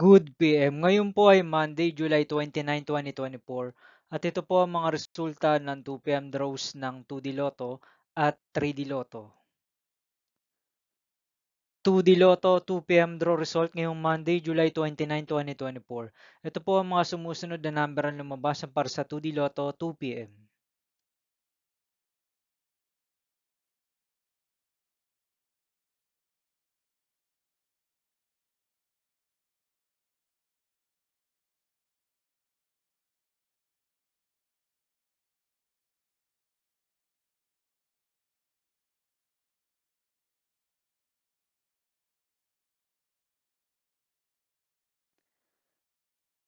Good PM. Ngayon po ay Monday, July 29, 2024 at ito po ang mga resulta ng 2 PM draws ng 2D Lotto at 3D Lotto. 2D Lotto 2 PM draw result ngayong Monday, July 29, 2024. Ito po ang mga sumusunod na number ang lumabas para sa 2D Lotto 2 PM.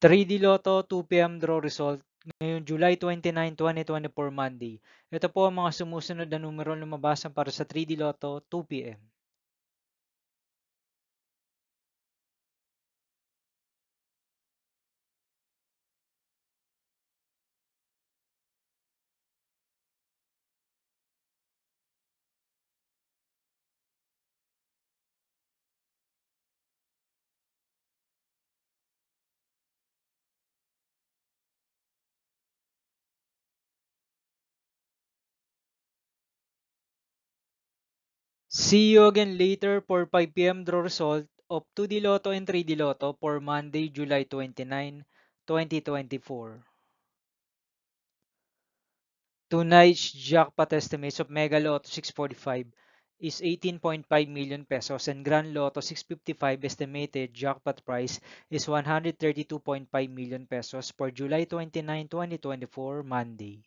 3D Lotto 2 PM draw result ngayong July 29, 2024 Monday. Ito po ang mga sumusunod na numero ang lumabas para sa 3D Lotto 2 PM. 'See you again later for 5 PM draw result of 2D Lotto and 3D Lotto for Monday, July 29, 2024. Tonight's jackpot estimates of Mega Lotto 645 is 18.5 million pesos and Grand Lotto 655 estimated jackpot price is 132.5 million pesos for July 29, 2024 Monday.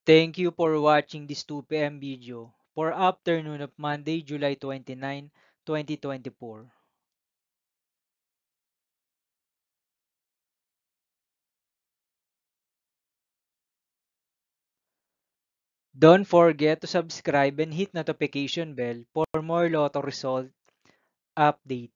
Thank you for watching this 2 PM video for afternoon of Monday, July 29, 2024. Don't forget to subscribe and hit notification bell for more Lotto result update.